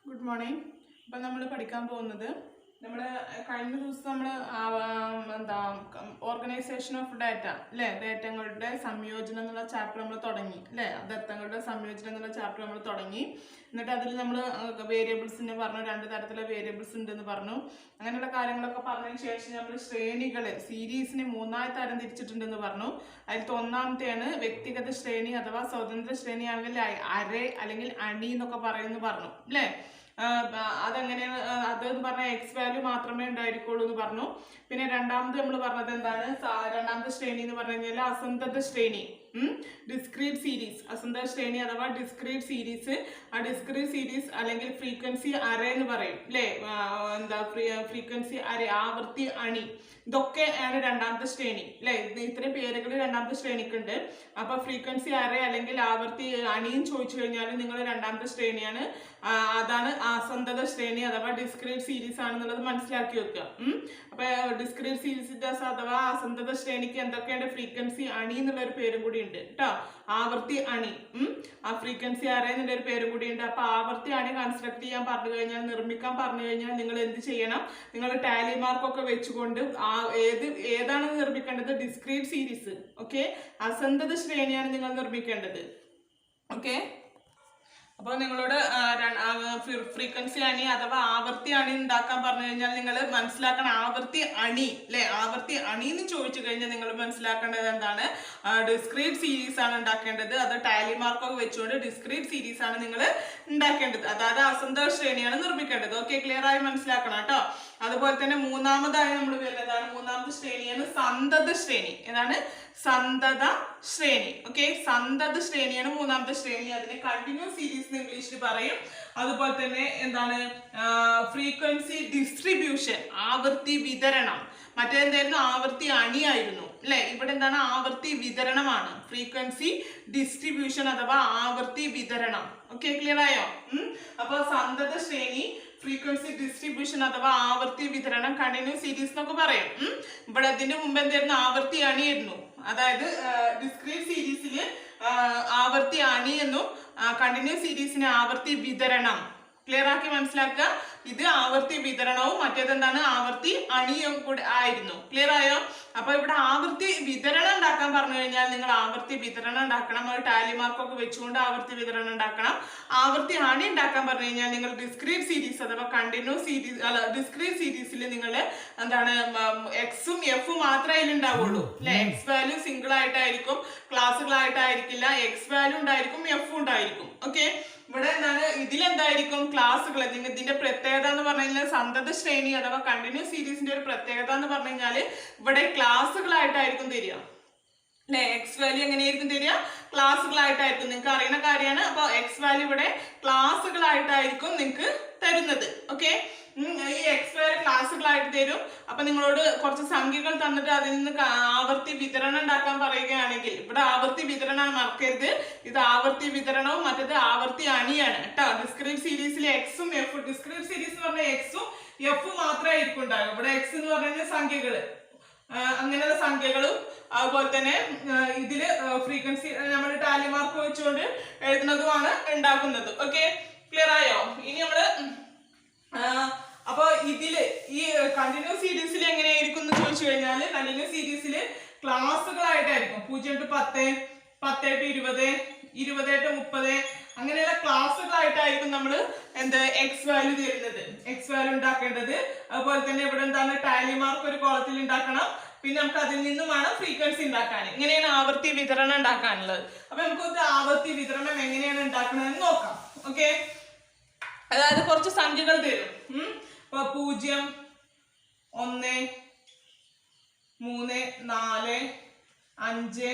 Good morning. അപ്പം നമ്മൾ പഠിക്കാൻ പോകുന്നത് നമ്മൾ കഴിഞ്ഞ ദിവസം നമ്മൾ എന്താ ഓർഗനൈസേഷൻ ഓഫ് ഡാറ്റ അല്ലേ, ഡാറ്റകളുടെ സംയോജനം എന്നുള്ള ചാപ്റ്റർ നമ്മൾ തുടങ്ങി അല്ലേ. ദത്തങ്ങളുടെ സംയോജനം എന്നുള്ള ചാപ്റ്റർ നമ്മൾ തുടങ്ങി. എന്നിട്ട് അതിൽ നമ്മൾ വേരിയബിൾസിന് പറഞ്ഞു, രണ്ട് തരത്തിലുള്ള വേരിയബിൾസ് ഉണ്ടെന്ന് പറഞ്ഞു. അങ്ങനെയുള്ള കാര്യങ്ങളൊക്കെ പറഞ്ഞതിന് ശേഷം നമ്മൾ ശ്രേണികൾ സീരീസിനെ മൂന്നായി തരം തിരിച്ചിട്ടുണ്ടെന്ന് പറഞ്ഞു. അതിൽ ഒന്നാമത്തെയാണ് വ്യക്തിഗത ശ്രേണി അഥവാ സ്വതന്ത്ര ശ്രേണി അല്ലെങ്കിൽ അരേ അല്ലെങ്കിൽ അണി എന്നൊക്കെ പറയുന്നു പറഞ്ഞു അല്ലേ. അതെങ്ങനെയാണ് അതെന്ന് പറഞ്ഞാൽ എക്സ് വാല്യൂ മാത്രമേ ഉണ്ടായിരിക്കുള്ളൂ എന്ന് പറഞ്ഞു. പിന്നെ രണ്ടാമത് നമ്മൾ പറഞ്ഞത് എന്താണ്, രണ്ടാമത്തെ ശ്രേണി എന്ന് പറഞ്ഞു കഴിഞ്ഞാൽ അസന്തത ശ്രേണി, ഡിസ്ക്രീറ്റ് സീരീസ്. അസന്തത ശ്രേണി അഥവാ ഡിസ്ക്രീറ്റ് സീരീസ്. ആ ഡിസ്ക്രീറ്റ് സീരീസ് അല്ലെങ്കിൽ ഫ്രീക്വൻസി അറേ എന്ന് പറയും അല്ലേ. എന്താ ഫ്രീക്വൻസി അറേ, ആവൃത്തി അണി, ഇതൊക്കെയാണ് രണ്ടാമത്തെ ശ്രേണി അല്ലേ. ഇത്രയും പേരുകൾ രണ്ടാമത്തെ ശ്രേണിക്കുണ്ട്. അപ്പൊ ഫ്രീക്വൻസി അറേ അല്ലെങ്കിൽ ആവൃത്തി അണിയും ചോദിച്ചു കഴിഞ്ഞാൽ നിങ്ങൾ രണ്ടാമത്തെ ശ്രേണിയാണ്, അതാണ് അസന്തത ശ്രേണി അഥവാ ഡിസ്ക്രീറ്റ് സീരീസ് ആണെന്നുള്ളത് മനസ്സിലാക്കി വെക്കുക. അപ്പൊ ഡിസ്ക്രീറ്റ് സീരീസിന്റെ അഥവാ അസന്തത ശ്രേണിക്ക് എന്തൊക്കെയാണ്, ഫ്രീക്വൻസി അണി എന്നുള്ള ഒരു പേരും കൂടി ഉണ്ട് കേട്ടോ. ആവർത്തി അണി, ആ ഫ്രീക്വൻസി അറേ എന്നുള്ള ഒരു പേരും കൂടി ഉണ്ട്. അപ്പൊ ആവർത്തി അണി കൺസ്ട്രക്ട് ചെയ്യാൻ പറഞ്ഞു കഴിഞ്ഞാൽ, നിർമ്മിക്കാൻ പറഞ്ഞു കഴിഞ്ഞാൽ നിങ്ങൾ എന്ത് ചെയ്യണം, നിങ്ങൾ ടാലി മാർക്കൊക്കെ വെച്ചുകൊണ്ട് ഏതാണ് നിർമ്മിക്കേണ്ടത്, ഡിസ്ക്രീറ്റ് സീരീസ്. ഓക്കെ, അസന്തത ശ്രേണിയാണ് നിങ്ങൾ നിർമ്മിക്കേണ്ടത്. ഓക്കെ, അപ്പോൾ നിങ്ങളോട് ഫ്രീക്വൻസി അണി അഥവാ ആവർത്തി അണി ഉണ്ടാക്കാൻ പറഞ്ഞു കഴിഞ്ഞാൽ നിങ്ങൾ മനസ്സിലാക്കണം ആവർത്തി അണി അല്ലെ. ആവർത്തി അണി എന്ന് ചോദിച്ചു കഴിഞ്ഞാൽ നിങ്ങൾ മനസ്സിലാക്കേണ്ടത് എന്താണ്, ഡിസ്ക്രീറ്റ് സീരീസ് ആണ് ഉണ്ടാക്കേണ്ടത്. അത് ടാലി മാർക്കൊക്കെ വെച്ചുകൊണ്ട് ഡിസ്ക്രീറ്റ് സീരീസ് ആണ് നിങ്ങൾ ഉണ്ടാക്കേണ്ടത്. അതായത് അസന്തത ശ്രേണിയാണ് നിർമ്മിക്കേണ്ടത്. ഓക്കെ, ക്ലിയർ ആയി മനസ്സിലാക്കണം കേട്ടോ. അതുപോലെ തന്നെ മൂന്നാമതായി നമ്മൾ വരുന്നതാണ്, മൂന്നാമത്തെ ശ്രേണിയാണ് സന്തത ശ്രേണി. ഏതാണ്, സന്തത ശ്രേണി. ഓക്കെ, സന്തത ശ്രേണിയാണ് മൂന്നാമത്തെ ശ്രേണി. അതിനെ കണ്ടിന്യൂസ് സീരീസ് ഇംഗ്ലീഷിൽ പറയും. അതുപോലെ തന്നെ എന്താണ്, ഫ്രീക്വൻസി ഡിസ്ട്രിബ്യൂഷൻ, ആവൃത്തി വിതരണം. മറ്റേന്തായിരുന്നു, ആവൃത്തി അണിയായിരുന്നു അല്ലെ. ഇവിടെ എന്താണ്, ആവൃത്തി വിതരണമാണ്, ഫ്രീക്വൻസി ഡിസ്ട്രിബ്യൂഷൻ അഥവാ ആവൃത്തി വിതരണം. ഓക്കെ, ക്ലിയർ ആയോ? അപ്പൊ സന്തത ശ്രേണി, ഫ്രീക്വൻസി ഡിസ്ട്രിബ്യൂഷൻ അഥവാ ആവൃത്തി വിതരണം, കണ്ടിന്യൂസ് സീരീസ് എന്നൊക്കെ പറയും. ഇവിടെ അതിന്റെ മുമ്പ് എന്തായിരുന്നു, ആവൃത്തി അണിയായിരുന്നു. അതായത് ഡിസ്ക്രീറ്റ് സീരീസില് ആവൃത്തി അണി എന്നും കണ്ടിന്യൂസ് സീരീസിന് ആവൃത്തി വിതരണം. ക്ലിയർ ആക്കി മനസ്സിലാക്കുക. ഇത് ആവൃത്തി വിതരണവും മറ്റേതെന്താണ്, ആവൃത്തി അണിയും കൂടെ ആയിരുന്നു. ക്ലിയർ ആയോ? അപ്പൊ ഇവിടെ ആവൃത്തി വിതരണം ഉണ്ടാക്കാൻ പറഞ്ഞു കഴിഞ്ഞാൽ നിങ്ങൾ ആവൃത്തി വിതരണം ഉണ്ടാക്കണം. ഒരു ടാലി മാർക്കൊക്കെ വെച്ചുകൊണ്ട് ആവൃത്തി വിതരണം ഉണ്ടാക്കണം. ആവൃത്തി അണി ഉണ്ടാക്കാൻ പറഞ്ഞു കഴിഞ്ഞാൽ നിങ്ങൾ ഡിസ്ക്രീറ്റ് സീരീസ് അഥവാ കണ്ടിന്യൂസ് സീരീസ് അല്ല, ഡിസ്ക്രീറ്റ് സീരീസിൽ നിങ്ങൾ എന്താണ്, എക്സും എഫും മാത്രമേ അതിൽ ഉണ്ടാവുള്ളൂ അല്ലെ. എക്സ് വാല്യൂ സിംഗിൾ ആയിട്ടായിരിക്കും, ക്ലാസ്സുകളായിട്ടായിരിക്കില്ല. എക്സ് വാല്യൂ ഉണ്ടായിരിക്കും, എഫ് ഉണ്ടായിരിക്കും. ഓക്കെ, ഇവിടെ എന്താണ്, ഇതിലെന്തായിരിക്കും, ക്ലാസ്സുകൾ. ഇതിന്റെ പ്രത്യേകത എന്ന് പറഞ്ഞു കഴിഞ്ഞാൽ, സന്തത ശ്രേണി അഥവാ കണ്ടിന്യൂസ് സീരീസിന്റെ ഒരു പ്രത്യേകത എന്ന് പറഞ്ഞു കഴിഞ്ഞാൽ ഇവിടെ ക്ലാസ്സുകളായിട്ടായിരിക്കും തരിക അല്ലെ. എക്സ് വാല്യൂ എങ്ങനെയായിരിക്കും തരിക, ക്ലാസ്സുകളായിട്ടായിരിക്കും. നിങ്ങൾക്ക് അറിയുന്ന കാര്യമാണ്. അപ്പൊ എക്സ് വാല്യൂ ഇവിടെ ക്ലാസ്സുകളായിട്ടായിരിക്കും നിങ്ങൾക്ക് തരുന്നത്. ഓക്കെ, ഈ എക്സ് വാല്യൂ ക്ലാസ്സുകളായിട്ട് തരും. അപ്പൊ നിങ്ങളോട് കുറച്ച് സംഖ്യകൾ തന്നിട്ട് അതിൽ നിന്ന് ആവൃത്തി വിതരണം ഉണ്ടാക്കാൻ പറയുകയാണെങ്കിൽ, ഇവിടെ ആവൃത്തി വിതരണം മറക്കരുത്. ഇത് ആവൃത്തി വിതരണവും മറ്റേത് ആവൃത്തി അണിയാണ് കേട്ടോ. ഡിസ്ക്രീറ്റ് സീരീസിലെ എക്സും എഫ്, ഡിസ്ക്രീറ്റ് സീരീസ് എന്ന് പറഞ്ഞാൽ എക്സും എഫ് മാത്രമായിരിക്കും ഉണ്ടാകും. ഇവിടെ എക്സ് എന്ന് പറഞ്ഞാൽ സംഖ്യകള്, അങ്ങനെയുള്ള സംഖ്യകളും അതുപോലെ തന്നെ ഇതില് ഫ്രീക്വൻസി നമ്മൾ ടാലി മാർക്ക് വെച്ചുകൊണ്ട് എഴുതുന്നതുമാണ് ഉണ്ടാക്കുന്നത്. ഓക്കെ, ക്ലിയർ ആയോ? ഇനി നമ്മള് അപ്പൊ ഇതില് ഈ കണ്ടിന്യൂസ് സീരീസിൽ എങ്ങനെയായിരിക്കും എന്ന് ചോദിച്ചു കഴിഞ്ഞാൽ, കണ്ടിന്യൂസ് സീരീസില് ക്ലാസ്സുകളായിട്ടായിരിക്കും. 0 to 10, 10 to 20, 20 to 30 അങ്ങനെയുള്ള ക്ലാസ്സുകളായിട്ടായിരിക്കും നമ്മൾ എന്ത് എക്സ് വാല്യൂ തരുന്നത്, എക്സ് വാല്യൂ ഉണ്ടാക്കേണ്ടത്. അതുപോലെ തന്നെ ഇവിടെ എന്താണ്, ടാലി മാർക്ക് ഒരു കോളത്തിൽ ഉണ്ടാക്കണം. പിന്നെ നമുക്ക് അതിൽ നിന്നും വേണം ഫ്രീക്വൻസി ഉണ്ടാക്കാൻ. ഇങ്ങനെയാണ് ആവൃത്തി വിതരണം ഉണ്ടാക്കാനുള്ളത്. അപ്പൊ നമുക്ക് ആവൃത്തി വിതരണം എങ്ങനെയാണ് ഉണ്ടാക്കണമെന്ന് നോക്കാം. ഓക്കെ, അതായത് കുറച്ച് സംഖ്യകൾ തരും. ഇപ്പൊ 0, 1, 3, 4, 5,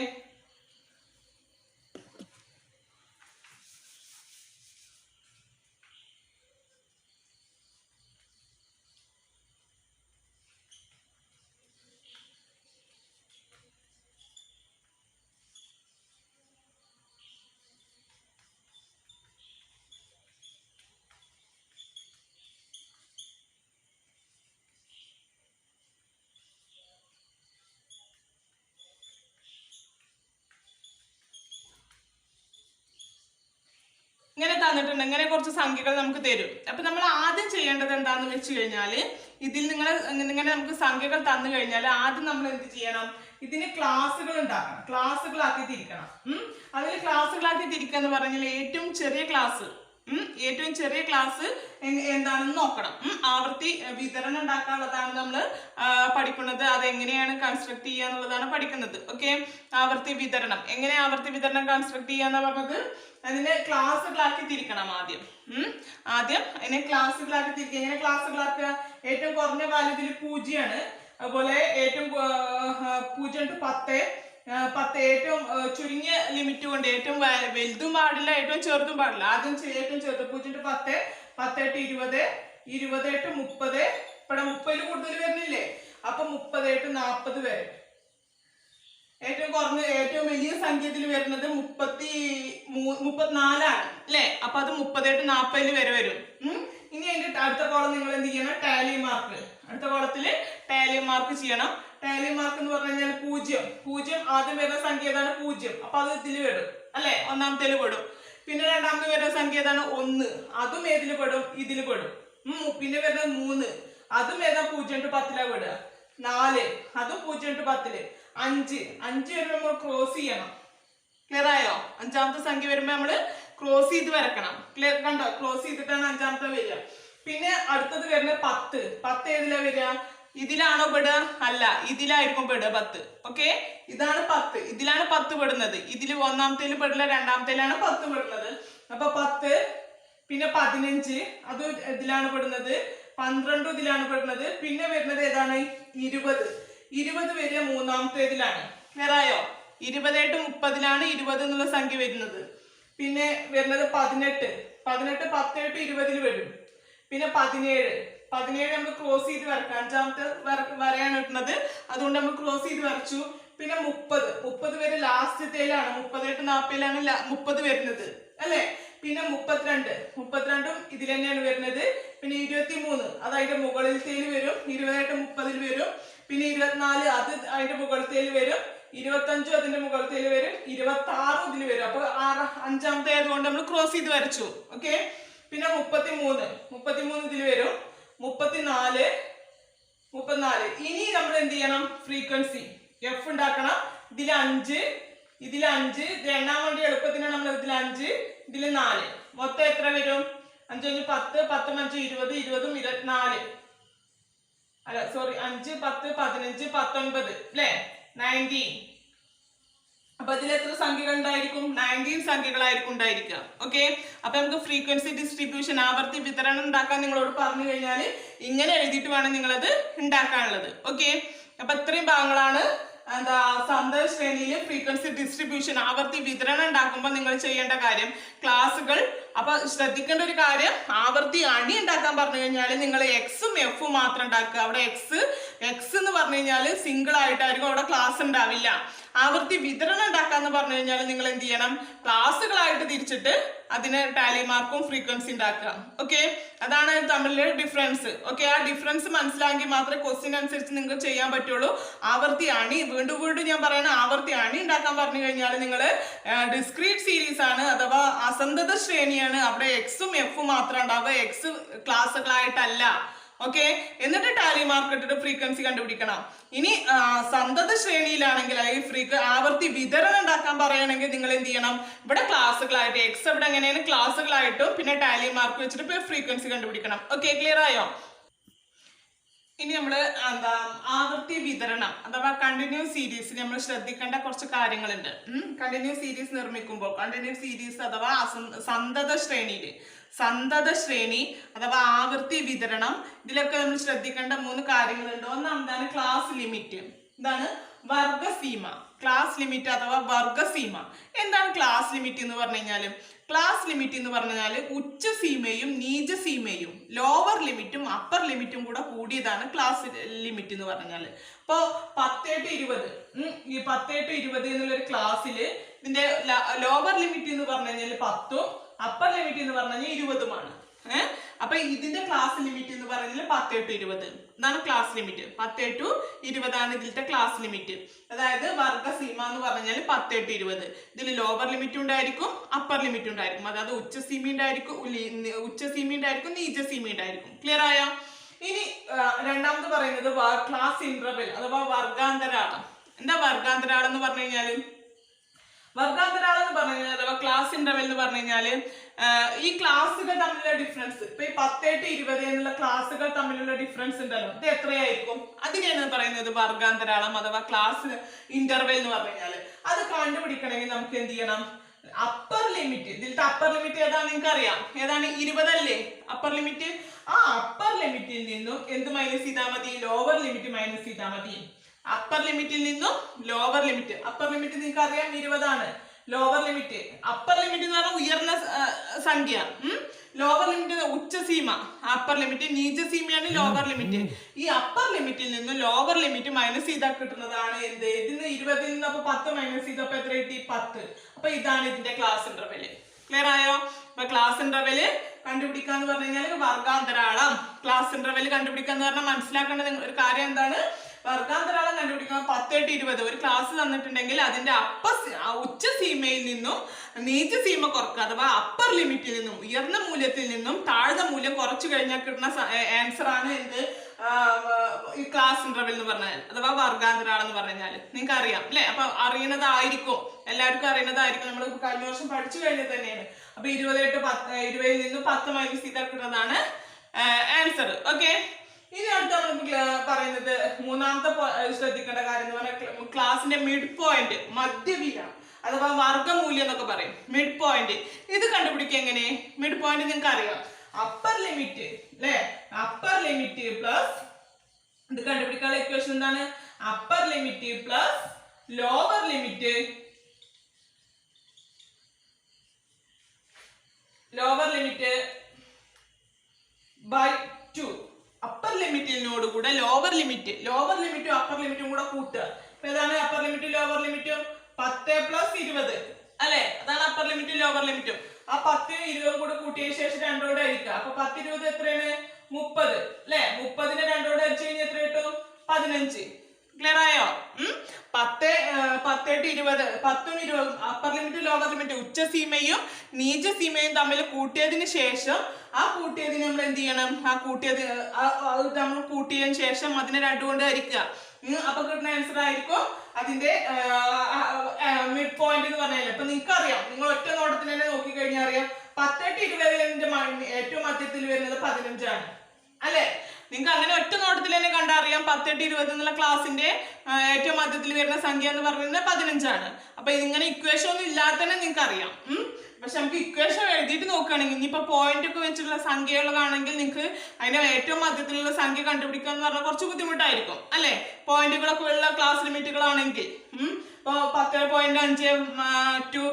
ഇങ്ങനെ തന്നിട്ടുണ്ട്, ഇങ്ങനെ കുറച്ച് സംഖ്യകൾ നമുക്ക് തരും. അപ്പൊ നമ്മൾ ആദ്യം ചെയ്യേണ്ടത് എന്താന്ന് വെച്ച് കഴിഞ്ഞാല്, ഇതിൽ ഇങ്ങനെ നമുക്ക് സംഖ്യകൾ തന്നു കഴിഞ്ഞാൽ ആദ്യം നമ്മൾ എന്ത് ചെയ്യണം, ഇതിന് ക്ലാസ്സുകൾ ഉണ്ടാക്കണം, ക്ലാസ്സുകളാക്കി തിരിക്കണം. അതിൽ ക്ലാസ്സുകളാക്കി തിരിക്കുക എന്ന് പറഞ്ഞാൽ ഏറ്റവും ചെറിയ ക്ലാസ് എന്താണെന്ന് നോക്കണം. ആവർത്തി വിതരണം ഉണ്ടാക്കാനുള്ളതാണ് നമ്മൾ പഠിക്കുന്നത്. അതെങ്ങനെയാണ് കൺസ്ട്രക്ട് ചെയ്യുക എന്നുള്ളതാണ് പഠിക്കുന്നത്. ഓക്കെ, ആവർത്തി വിതരണം, എങ്ങനെ ആവർത്തി വിതരണം കൺസ്ട്രക്ട് ചെയ്യാന്ന് പറഞ്ഞത്, അതിനെ ക്ലാസ്സുകളാക്കി തിരിക്കണം. ആദ്യം അതിനെ ക്ലാസ്സുകളാക്കി തിരിക്കുക. എങ്ങനെ ക്ലാസ്സുകളാക്കുക? ഏറ്റവും കുറഞ്ഞ വാല്യൂ ഇതിൽ 0 ആണ്. അതുപോലെ ഏറ്റവും 0 to 10 ഏറ്റവും ചുരുങ്ങിയ ലിമിറ്റ് കൊണ്ട്, ഏറ്റവും വലുതും പാടില്ല ഏറ്റവും ചെറുതും പാടില്ല. ആദ്യം ഏറ്റവും ചെറുത് 0 to 10, 10 to 20, 20 to 30, ഇവിടെ 30 കൂടുതൽ വരുന്നില്ലേ, അപ്പൊ 30 to 40 വരെ. ഏറ്റവും വലിയ സംഖ്യ ഇതിൽ വരുന്നത് 34 ആണ് അല്ലെ. അപ്പൊ അത് 30 to 40 വരെ വരും. ഇനി അതിന്റെ അടുത്ത കോളം നിങ്ങൾ എന്ത് ചെയ്യണം, ടാലി മാർക്ക്. അടുത്ത കോളത്തില് ടാലി മാർക്ക് ചെയ്യണം. ടാലി മാർക്ക് എന്ന് പറഞ്ഞു കഴിഞ്ഞാൽ 0 ആദ്യം വരുന്ന സംഖ്യ ഏതാണ്, 0. അപ്പൊ അത് ഇതിൽ പെടും അല്ലെ, ഒന്നാമത്തേല് പെടും. പിന്നെ രണ്ടാമത് വരുന്ന സംഖ്യ ഏതാണ്, 1. അതും ഏതില് പെടും, ഇതിൽ പെടും. പിന്നെ വരുന്നത് 3, അതും ഏതാ 0 to 10 പെടുക. 4, അതും 0 to 10. 5 വരുമ്പോ നമ്മൾ ക്രോസ് ചെയ്യണം. ക്ലിയർ ആയോ? അഞ്ചാമത്തെ സംഖ്യ വരുമ്പോ നമ്മള് ക്രോസ് ചെയ്ത് വരക്കണം. ക്ലിയർ കണ്ടോ, ക്രോസ് ചെയ്തിട്ടാണ് അഞ്ചാമത്തെ വരിക. പിന്നെ അടുത്തത് വരുന്നത് 10 ഏതിലാ വരിക, ഇതിലാണോ പെടുക, അല്ല ഇതിലായിരിക്കും പെടുക 10. ഓക്കെ, ഇതാണ് 10, ഇതിലാണ് 10 പെടുന്നത്. ഇതിൽ ഒന്നാമത്തേല് പെടില്ല, രണ്ടാമത്തേലാണ് 10 പെടുന്നത്. അപ്പൊ 10, പിന്നെ 15 അത് ഇതിലാണ് പെടുന്നത്, 12 ഇതിലാണ് പെടുന്നത്. പിന്നെ വരുന്നത് ഏതാണ്, 20 വരിക മൂന്നാമത്തേതിലാണ്. ക്ലിയർ ആയോ? 20 to 30 20 എന്നുള്ള സംഖ്യ വരുന്നത്. പിന്നെ വരുന്നത് 18 10 to 20 വരും. പിന്നെ 17 നമ്മൾ ക്രോസ് ചെയ്ത് വരക്കാം. അഞ്ചാമത്തെ വരയാണ് ഇട്ടുന്നത്, അതുകൊണ്ട് നമ്മൾ ക്രോസ് ചെയ്ത് വരച്ചു. പിന്നെ 30 വരെ ലാസ്റ്റത്തേലാണ്, 30 to 40 30 വരുന്നത് അല്ലെ. പിന്നെ 32 ഇതിൽ തന്നെയാണ് വരുന്നത്. പിന്നെ 23 അത് അതിന്റെ മുകളിലത്തേല് വരും, 20 to 30 വരും. പിന്നെ 24 അത് അതിന്റെ മുകളിലത്തേല് വരും, 25 അതിന്റെ മുകളിലത്തേല് വരും, 26 ഇതിൽ വരും. അപ്പൊ അഞ്ചാമത്തെ ആയതുകൊണ്ട് നമ്മൾ ക്രോസ് ചെയ്ത് വരച്ചു. ഓക്കെ, പിന്നെ 33 ഇതിൽ വരും, 34. ഇനി നമ്മൾ എന്ത് ചെയ്യണം, ഫ്രീക്വൻസി എഫ് ഉണ്ടാക്കണം. ഇതിൽ 5 ഇത് എണ്ണാൻ വേണ്ടി എളുപ്പത്തിനാണ് നമ്മൾ ഇതിൽ 5 ഇതിൽ 4. മൊത്തം എത്ര വരും, 5 5 10 10 5 20 20 24 അല്ല സോറി 5 10 15 19 അല്ലെ, 19. അപ്പൊ അതിൽ എത്ര സംഖ്യകൾ ഉണ്ടായിരിക്കും, 19 സംഖ്യകളായിരിക്കും ഉണ്ടായിരിക്കുക. ഓക്കെ, അപ്പൊ നമുക്ക് ഫ്രീക്വൻസി ഡിസ്ട്രിബ്യൂഷൻ ആവർത്തി വിതരണം ഉണ്ടാക്കാൻ നിങ്ങളോട് പറഞ്ഞു കഴിഞ്ഞാൽ ഇങ്ങനെ എഴുതിയിട്ട് വേണം നിങ്ങളത് ഉണ്ടാക്കാനുള്ളത്. ഓക്കെ, അപ്പൊ ഇത്രയും ഭാഗങ്ങളാണ് സന്ദർഭ ശ്രേണിയിൽ ഫ്രീക്വൻസി ഡിസ്ട്രിബ്യൂഷൻ ആവർത്തി വിതരണം ഉണ്ടാക്കുമ്പോൾ നിങ്ങൾ ചെയ്യേണ്ട കാര്യം. ക്ലാസ്സുകൾ അപ്പൊ ശ്രദ്ധിക്കേണ്ട ഒരു കാര്യം, ആവർത്തി അണി ഉണ്ടാക്കാൻ പറഞ്ഞു കഴിഞ്ഞാൽ നിങ്ങൾ എക്സും എഫും മാത്രം ഉണ്ടാക്കുക. അവിടെ എക്സ് എന്ന് പറഞ്ഞു കഴിഞ്ഞാൽ സിംഗിൾ ആയിട്ടായിരിക്കും, അവിടെ ക്ലാസ് ഉണ്ടാവില്ല. ആവർത്തി വിതരണം ഉണ്ടാക്കാന്ന് പറഞ്ഞു കഴിഞ്ഞാൽ നിങ്ങൾ എന്ത് ചെയ്യണം, ക്ലാസ്സുകളായിട്ട് തിരിച്ചിട്ട് അതിന് ടാലി മാർക്കും ഫ്രീക്വൻസി ഉണ്ടാക്കുക. ഓക്കെ, അതാണ് തമ്മിലുള്ള ഡിഫറൻസ്. ഓക്കെ, ആ ഡിഫറൻസ് മനസ്സിലാക്കി മാത്രമേ ക്വസ്റ്റ്യൻ അനുസരിച്ച് നിങ്ങൾക്ക് ചെയ്യാൻ പറ്റുള്ളൂ. ആവർത്തി അണി വീണ്ടും ഞാൻ പറയണ, ആവർത്തി അണി ഉണ്ടാക്കാൻ പറഞ്ഞു കഴിഞ്ഞാൽ നിങ്ങൾ ഡിസ്ക്രീറ്റ് സീരീസ് ആണ് അഥവാ അസന്തത ശ്രേണിയാണ്. അവിടെ എക്സും എഫും മാത്രം ഉണ്ടാവുക, എക്സ് ക്ലാസ്സുകളായിട്ടല്ല. ഓക്കെ, എന്നിട്ട് ടാലി മാർക്ക് ഇട്ടിട്ട് ഫ്രീക്വൻസി കണ്ടുപിടിക്കണം. ഇനി സന്തത ശ്രേണിയിലാണെങ്കിൽ ആവർത്തി വിതരണം ഉണ്ടാക്കാൻ പറയുകയാണെങ്കിൽ നിങ്ങൾ എന്ത് ചെയ്യണം, ഇവിടെ ക്ലാസ്സുകളായിട്ട് എക്സ് ഇവിടെ എങ്ങനെയാണ് ക്ലാസ്സുകളായിട്ടും പിന്നെ ടാലി മാർക്ക് വെച്ചിട്ട് ഫ്രീക്വൻസി കണ്ടുപിടിക്കണം. ഓക്കെ, ക്ലിയർ ആയോ? ഇനി നമ്മൾ ആവർത്തി വിതരണം അഥവാ കണ്ടിന്യൂസ് സീരീസിൽ നമ്മൾ ശ്രദ്ധിക്കേണ്ട കുറച്ച് കാര്യങ്ങളുണ്ട്. കണ്ടിന്യൂസ് സീരീസ് നിർമ്മിക്കുമ്പോൾ, കണ്ടിന്യൂസ് സീരീസ് അഥവാ സന്തത ശ്രേണി അഥവാ ആവർത്തി വിതരണം, ഇതിലൊക്കെ നമ്മൾ ശ്രദ്ധിക്കേണ്ട 3 കാര്യങ്ങളുണ്ട്. ഒന്നാമതാണ് ക്ലാസ് ലിമിറ്റ്. എന്താണ് വർഗസീമ? ക്ലാസ് ലിമിറ്റ് അഥവാ വർഗസീമ. എന്താണ് ക്ലാസ് ലിമിറ്റ് എന്ന് പറഞ്ഞു കഴിഞ്ഞാൽ? ക്ലാസ് ലിമിറ്റ് എന്ന് പറഞ്ഞാൽ ഉച്ചസീമയും നീചസീമയും ലോവർ ലിമിറ്റും അപ്പർ ലിമിറ്റും കൂടെ കൂടിയതാണ് ക്ലാസ് ലിമിറ്റ് എന്ന് പറഞ്ഞാൽ. ഇപ്പോ 10 to 20 ഈ 10 to 20 എന്നുള്ളൊരു ക്ലാസ്സില് ഇതിന്റെ ലോവർ ലിമിറ്റ് എന്ന് പറഞ്ഞു കഴിഞ്ഞാൽ 10ഉം അപ്പർ ലിമിറ്റ് എന്ന് പറഞ്ഞു കഴിഞ്ഞാൽ 20ഉമാണ്. അപ്പൊ അപ്പൊ ഇതിന്റെ ക്ലാസ് ലിമിറ്റ് എന്ന് പറയുന്നത് 10 to 20. ഇതാണ് ക്ലാസ് ലിമിറ്റ്. 10 to 20 ആണ് ഇതിലത്തെ ക്ലാസ് ലിമിറ്റ്. അതായത് വർഗസീമ എന്ന് പറഞ്ഞാൽ 10 to 20. ഇതിൽ ലോവർ ലിമിറ്റ് ഉണ്ടായിരിക്കും, അപ്പർ ലിമിറ്റ് ഉണ്ടായിരിക്കും. അതായത് ഉച്ചസീമ ഉണ്ടായിരിക്കും, നീചസീമ ഉണ്ടായിരിക്കും. ക്ലിയർ ആയോ? ഇനി രണ്ടാമത് പറയുന്നത് ക്ലാസ് ഇന്റർവെൽ അഥവാ വർഗാന്തരാളം. എന്താ വർഗാന്തരാളം എന്ന് പറഞ്ഞു കഴിഞ്ഞാല്? വർഗാന്തരാളം എന്ന് പറഞ്ഞു കഴിഞ്ഞാൽ അഥവാ ക്ലാസ് ഇന്റർവെൽ എന്ന് പറഞ്ഞു കഴിഞ്ഞാല് ഈ ക്ലാസ്സുകൾ തമ്മിലുള്ള ഡിഫറൻസ്, ഇപ്പൊ ഈ 10 to 20 എന്നുള്ള ക്ലാസ്സുകൾ തമ്മിലുള്ള ഡിഫറൻസ് ഉണ്ടല്ലോ, ഇത് എത്രയായിരിക്കും? അതിനെയാണ് പറയുന്നത് വർഗാന്തരാളം അഥവാ ക്ലാസ് ഇന്റർവെൽ എന്ന് പറഞ്ഞു കഴിഞ്ഞാല്. അത് കണ്ടുപിടിക്കണമെങ്കിൽ നമുക്ക് എന്ത് ചെയ്യണം? അപ്പർ ലിമിറ്റ്, ഇതിലത്തെ അപ്പർ ലിമിറ്റ് ഏതാണ് നിങ്ങൾക്ക് അറിയാം? ഏതാണ്? 20 അല്ലേ അപ്പർ ലിമിറ്റ്? ആ അപ്പർ ലിമിറ്റിൽ നിന്നും എന്ത് മൈനസ് ചെയ്താൽ മതി? ലോവർ ലിമിറ്റ് മൈനസ് ചെയ്താൽ മതി. അപ്പർ ലിമിറ്റിൽ നിന്നും ലോവർ ലിമിറ്റ്, അപ്പർ ലിമിറ്റ് നിങ്ങൾക്ക് അറിയാം 20 ആണ്. ലോവർ ലിമിറ്റ്, അപ്പർ ലിമിറ്റ് എന്ന് പറഞ്ഞാൽ ഉയർന്ന സംഖ്യ, ലോവർ ലിമിറ്റ് ഉച്ചസീമ, അപ്പർ ലിമിറ്റ്, നീചസീമയാണ് ലോവർ ലിമിറ്റ്. ഈ അപ്പർ ലിമിറ്റിൽ നിന്ന് ലോവർ ലിമിറ്റ് മൈനസ് ചെയ്താൽ കിട്ടുന്നതാണ് എന്ത്? ഇതിന് 20 നിന്ന് അപ്പൊ 10 മൈനസ് ചെയ്തപ്പോ എത്ര കിട്ടി? 10. അപ്പൊ ഇതാണ് ഇതിന്റെ ക്ലാസ് ഇന്റർവെല്. ക്ലിയർ ആയോ? അപ്പൊ ക്ലാസ് ഇന്റർവെല് കണ്ടുപിടിക്കാന്ന് പറഞ്ഞു കഴിഞ്ഞാൽ വർഗാന്തരാളം ക്ലാസ് ഇന്റർവെല് കണ്ടുപിടിക്കാന്ന് പറഞ്ഞാൽ മനസ്സിലാക്കേണ്ട ഒരു കാര്യം എന്താണ്? വർഗാന്തരാളം കണ്ടുപിടിക്കുന്നത് 10 to 20. ഒരു ക്ലാസ് തന്നിട്ടുണ്ടെങ്കിൽ അതിന്റെ ഉച്ചസീമയിൽ നിന്നും നീചസീമ കുറക്കുക, അഥവാ അപ്പർ ലിമിറ്റിൽ നിന്നും ഉയർന്ന മൂല്യത്തിൽ നിന്നും താഴ്ന്ന മൂല്യം കുറച്ചു കഴിഞ്ഞാൽ കിട്ടുന്ന ആൻസർ ആണ് എന്ത്? ഈ ക്ലാസ് ഇന്റർവെൽ എന്ന് പറഞ്ഞാൽ അഥവാ വർഗാന്തരാളം എന്ന് പറഞ്ഞാൽ. നിങ്ങൾക്ക് അറിയാം അല്ലെ? അപ്പൊ അറിയണതായിരിക്കും, എല്ലാവർക്കും അറിയണതായിരിക്കും. നമ്മൾ കഴിഞ്ഞ വർഷം പഠിച്ചു കഴിഞ്ഞത് തന്നെയാണ്. അപ്പൊ 20 നിന്നും 10 മൈനസ് ചെയ്താൽ കിട്ടുന്നതാണ് ആൻസർ. ഓക്കെ, ഇനി അടുത്ത നമ്മൾ പറയുന്നത് മൂന്നാമത്തെ ശ്രദ്ധിക്കേണ്ട കാര്യം എന്ന് പറഞ്ഞാൽ ക്ലാസിന്റെ മിഡ് പോയിന്റ്, മധ്യവില അഥവാ വർഗമൂല്യം എന്നൊക്കെ പറയും. മിഡ് പോയിന്റ് ഇത് കണ്ടുപിടിക്കുക എങ്ങനെ? മിഡ് പോയിന്റ് നിങ്ങൾക്ക് അറിയാം, അപ്പർ ലിമിറ്റ് അല്ലെ? അപ്പർ ലിമിറ്റ് പ്ലസ് ഇത് കണ്ടുപിടിക്കാനുള്ള ഇക്വേഷൻ എന്താണ്? Upper limit plus lower limit, lower limit by 2. Upper ലിമിറ്റിനോട് കൂടെ ലോവർ ലിമിറ്റും അപ്പർ ലിമിറ്റും കൂടെ കൂട്ടുക. അപ്പൊ ഏതാണ് അപ്പർ ലിമിറ്റും ലോവർ ലിമിറ്റും? 10 + 20 അല്ലെ? അതാണ് അപ്പർ ലിമിറ്റും ലോവർ ലിമിറ്റും. ആ 10 20 കൂടെ കൂട്ടിയ ശേഷം രണ്ടോടെ ഹരിക്കുക. അപ്പൊ 10 20 എത്രയാണ്? 30 അല്ലെ? 30നെ രണ്ടോടെ ഹരിച്ചു കഴിഞ്ഞാൽ എത്ര കിട്ടും? 15. ക്ലിയർ ആയോ? 10 to 20, 10ഉം 20 അപ്പർ ലിമിറ്റ് ലോവർ ലിമിറ്റ് ഉച്ചസീമയും നീചസീമയും തമ്മിൽ കൂട്ടിയതിന് ശേഷം ആ കൂട്ടിയതിന് നമ്മൾ എന്ത് ചെയ്യണം? ആ കൂട്ടിയത് നമ്മൾ കൂട്ടിയതിന് ശേഷം അതിനെ 2 കൊണ്ട് ഹരിക്കുക. അപ്പൊ കിട്ടുന്ന ആൻസർ ആയിരിക്കും അതിന്റെ മിഡ് പോയിന്റ് എന്ന് പറഞ്ഞാൽ. അപ്പൊ നിങ്ങൾക്ക് അറിയാം, നിങ്ങൾ ഒറ്റ നോട്ടത്തിൽ തന്നെ നോക്കിക്കഴിഞ്ഞാൽ അറിയാം 10 to 20 ഏറ്റവും മധ്യത്തിൽ വരുന്നത് 15 ആണ് അല്ലെ? നിങ്ങൾക്ക് അങ്ങനെ ഒറ്റ നോട്ടത്തിൽ തന്നെ കണ്ടറിയാം 10 to 20 എന്നുള്ള ക്ലാസിന്റെ ഏറ്റവും മധ്യത്തിൽ വരുന്ന സംഖ്യ എന്ന് പറയുന്നത് 15 ആണ്. അപ്പൊ ഇങ്ങനെ ഇക്വേഷൻ ഒന്നും ഇല്ലാതെ തന്നെ നിങ്ങൾക്ക് അറിയാം. പക്ഷെ നമുക്ക് ഇക്വേഷൻ എഴുതിയിട്ട് നോക്കുകയാണെങ്കിൽ ഇനിയിപ്പോ പോയിന്റ് ഒക്കെ വെച്ചിട്ടുള്ള സംഖ്യകളാണെങ്കിൽ നിങ്ങൾക്ക് അതിന്റെ ഏറ്റവും മധ്യത്തിലുള്ള സംഖ്യ കണ്ടുപിടിക്കുക എന്ന് പറഞ്ഞാൽ കുറച്ച് ബുദ്ധിമുട്ടായിരിക്കും അല്ലെ? പോയിന്റുകളൊക്കെ ഉള്ള ക്ലാസ് ലിമിറ്റുകളാണെങ്കിൽ ഇപ്പോൾ 10.5 to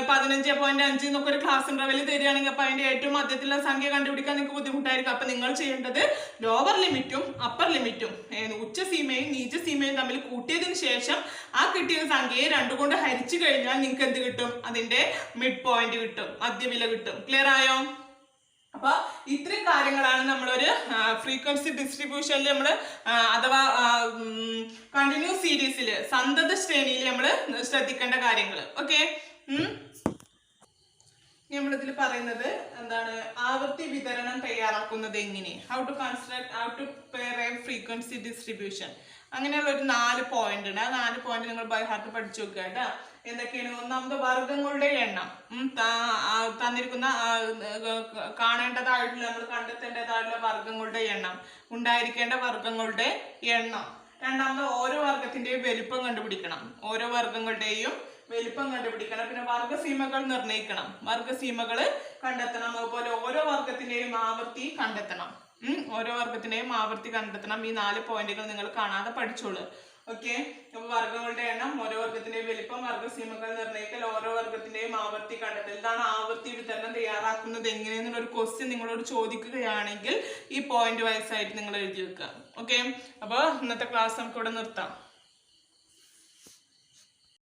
15.5 എന്നൊക്കെ ഒരു ക്ലാസ് ഇന്റർവെൽ തരികയാണെങ്കിൽ അപ്പൊ അതിന്റെ ഏറ്റവും മധ്യത്തിലുള്ള സംഖ്യ കണ്ടുപിടിക്കാൻ നിങ്ങൾക്ക് ബുദ്ധിമുട്ടായിരിക്കും. അപ്പൊ നിങ്ങൾ ചെയ്യേണ്ടത് ലോവർ ലിമിറ്റും അപ്പർ ലിമിറ്റും ഉച്ചസീമയും നീചസീമയും തമ്മിൽ കൂട്ടിയതിനു ശേഷം ആ കിട്ടിയ സംഖ്യയെ 2 കൊണ്ട് ഹരിച്ചു കഴിഞ്ഞാൽ നിങ്ങൾക്ക് എന്ത് കിട്ടും? അതിന്റെ മിഡ് പോയിന്റ് കിട്ടും, മധ്യവില കിട്ടും. ക്ലിയർ ആയോ? അപ്പൊ ഇത്രയും കാര്യങ്ങളാണ് നമ്മളൊരു ഫ്രീക്വൻസി ഡിസ്ട്രിബ്യൂഷനിൽ നമ്മൾ അഥവാ കണ്ടിന്യൂസ് സീരീസിൽ സന്തത ശ്രേണിയിൽ നമ്മൾ ശ്രദ്ധിക്കേണ്ട കാര്യങ്ങൾ. ഓക്കെ, നമ്മളിതിൽ പറയുന്നത് എന്താണ്? ആവൃത്തി വിതരണം തയ്യാറാക്കുന്നത് എങ്ങനെ? How to prepare a frequency distribution. അങ്ങനെയുള്ള ഒരു 4 പോയിന്റ് ഉണ്ട്. ആ 4 പോയിന്റ് നിങ്ങൾ ബൈ ഹാർട്ട് പഠിച്ചു വെക്കുക കേട്ടോ. എന്തൊക്കെയാണ്? ഒന്നാമത് വർഗങ്ങളുടെ എണ്ണം, തന്നിരിക്കുന്ന കാണേണ്ടതായിട്ടുള്ള നമ്മൾ കണ്ടെത്തേണ്ടതായിട്ടുള്ള വർഗങ്ങളുടെ എണ്ണം, ഉണ്ടായിരിക്കേണ്ട വർഗങ്ങളുടെ എണ്ണം. രണ്ടാമത് ഓരോ വർഗത്തിന്റെയും വലിപ്പം കണ്ടുപിടിക്കണം, ഓരോ വർഗങ്ങളുടെയും വലിപ്പം കണ്ടുപിടിക്കണം. പിന്നെ വർഗസീമകൾ നിർണ്ണയിക്കണം, വർഗസീമകൾ കണ്ടെത്തണം. അതുപോലെ ഓരോ വർഗത്തിന്റെയും ആവൃത്തി കണ്ടെത്തണം, ഓരോ വർഗത്തിന്റെയും ആവൃത്തി കണ്ടെത്തണം. ഈ 4 പോയിന്റുകൾ നിങ്ങൾ കാണാതെ പഠിച്ചോളൂ. ഓക്കെ, അപ്പൊ വർഗങ്ങളുടെ എണ്ണം, ഓരോ വർഗത്തിന്റെയും വലിപ്പം, വർഗസീമകൾ നിർണ്ണയിക്കൽ, ഓരോ വർഗത്തിന്റെയും ആവൃത്തി കണ്ടെത്തൽ. ഇതാണ് ആവൃത്തി വിതരണം തയ്യാറാക്കുന്നത് എങ്ങനെയെന്നുള്ള ഒരു ക്വസ്റ്റ്യൻ നിങ്ങളോട് ചോദിക്കുകയാണെങ്കിൽ ഈ പോയിന്റ് വൈസ് ആയിട്ട് നിങ്ങൾ എഴുതി വെക്കുക. ഓക്കെ, അപ്പൊ ഇന്നത്തെ ക്ലാസ് നമുക്ക് ഇവിടെ നിർത്താം.